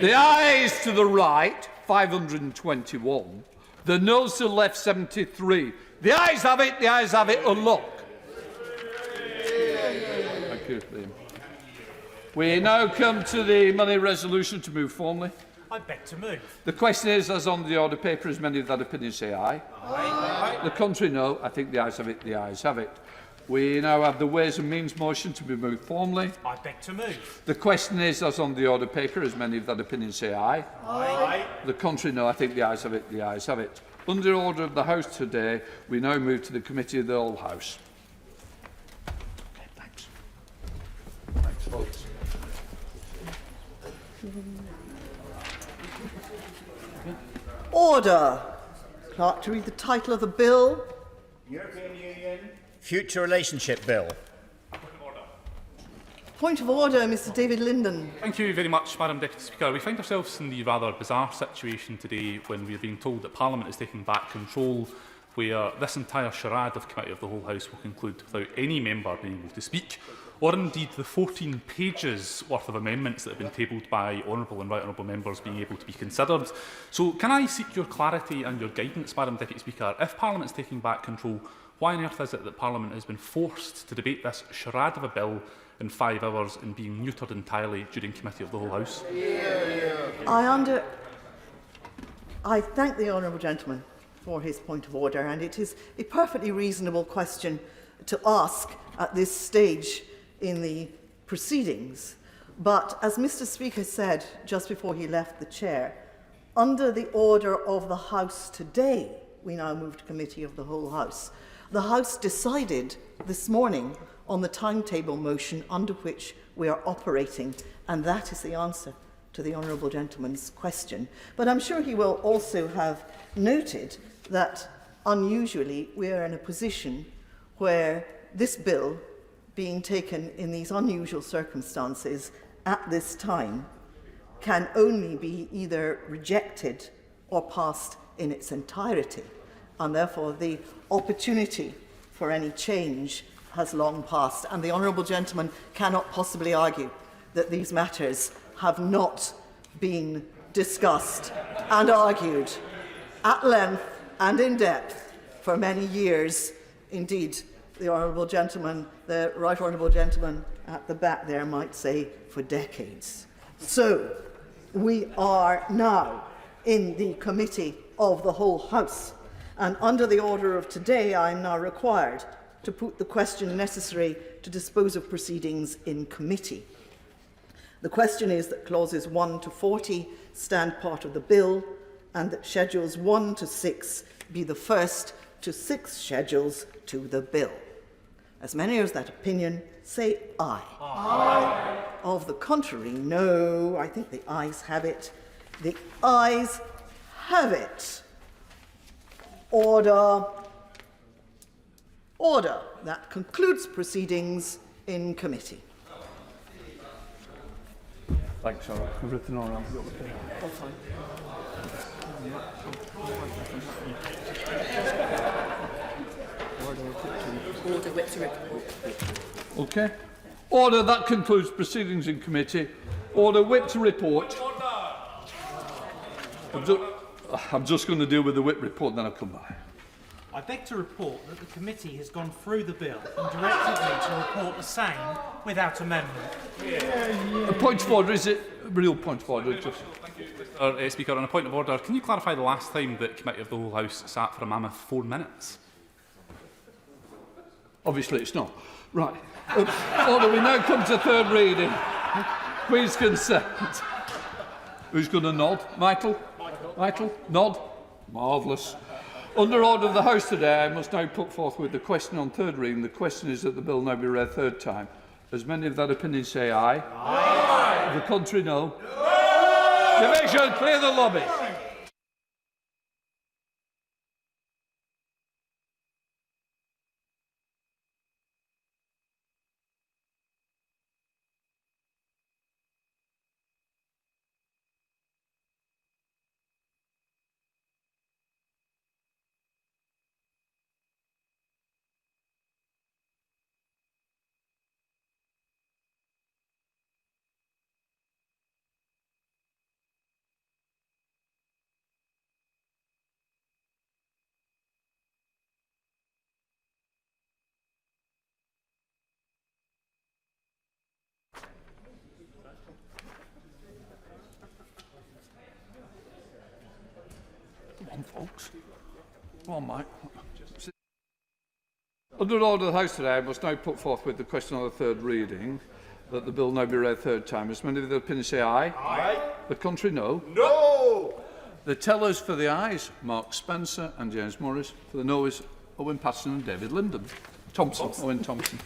The ayes to the right, 521. The noes to the left, 73. The ayes have it, the ayes have it. Unlock. Thank you, Liam. We now come to the money resolution to move formally. I beg to move. The question is, as on the order paper, as many of that opinion say aye. Aye. The contrary, no. I think the ayes have it, the ayes have it. We now have the Ways and Means motion to be moved formally. I beg to move. The question is, as on the order paper, as many of that opinion say aye. Aye. The contrary, no. I think the ayes have it, the ayes have it. Under order of the House today, we now move to the Committee of the Whole House. Okay, thanks. Thanks, folks. Order. Clerk, to read the title of the bill. European Union Future Relationship Bill. Point of order, Mr David Linden. Thank you very much, Madam Deputy Speaker. We find ourselves in the rather bizarre situation today when we are being told that Parliament is taking back control, where this entire charade of Committee of the Whole House will conclude without any member being able to speak, or indeed the 14 pages worth of amendments that have been tabled by honourable and right honourable members being able to be considered. So can I seek your clarity and your guidance, Madam Deputy Speaker? If Parliament is taking back control, why on earth is it that Parliament has been forced to debate this charade of a bill in 5 hours and being neutered entirely during Committee of the Whole House? I thank the honourable gentleman for his point of order, and it is a perfectly reasonable question to ask at this stage in the proceedings. But as Mr Speaker said just before he left the chair, under the order of the House today, we now move to Committee of the Whole House. The House decided this morning on the timetable motion under which we are operating, and that is the answer to the honourable gentleman's question. But I'm sure he will also have noted that unusually we are in a position where this bill, being taken in these unusual circumstances at this time, can only be either rejected or passed in its entirety, and therefore the opportunity for any change has long passed, and the honourable gentleman cannot possibly argue that these matters have not been discussed and argued at length and in depth for many years. Indeed, the honourable gentleman, the right honourable gentleman at the back there might say for decades. So we are now in the Committee of the Whole House, and under the order of today I am now required to put the question necessary to dispose of proceedings in committee. The question is that clauses 1 to 40 stand part of the bill, and that schedules 1 to 6 be the first to 6 schedules to the bill. As many as that opinion say aye. Aye. Of the contrary, no. I think the ayes have it. The ayes have it. Order. Order. That concludes proceedings in committee. Thanks, Charlotte. I've written all around. All fine. Order whip to report. Okay. Order. That concludes proceedings in committee. Order. Whip to report. I'm just going to deal with the whip report and then I'll come back. I beg to report that the committee has gone through the bill and directed me to report the same without amendment. A point of order, is it? A real point of order? Just... Speaker, on a point of order, can you clarify the last time that Committee of the Whole House sat for a mammoth 4 minutes? Obviously it's not. Right. Order, we now come to third reading. Please consent. Who's going to nod? Michael? Michael? Nod? Marvellous. Under order of the House today, I must now put forth with the question on third reading. The question is that the bill now be read third time. As many of that opinion say aye. Aye. The contrary, no. No. Division, clear the lobby. on, folks. Go on, Mike. Under order of the House today, I must now put forth with the question on the third reading that the bill now be read third time. As many of the opinion say aye? Aye. The contrary, no? No! The tellers for the ayes, Mark Spencer and James Morris. For the noes, Owen Patterson and David Linden. Owen Thompson.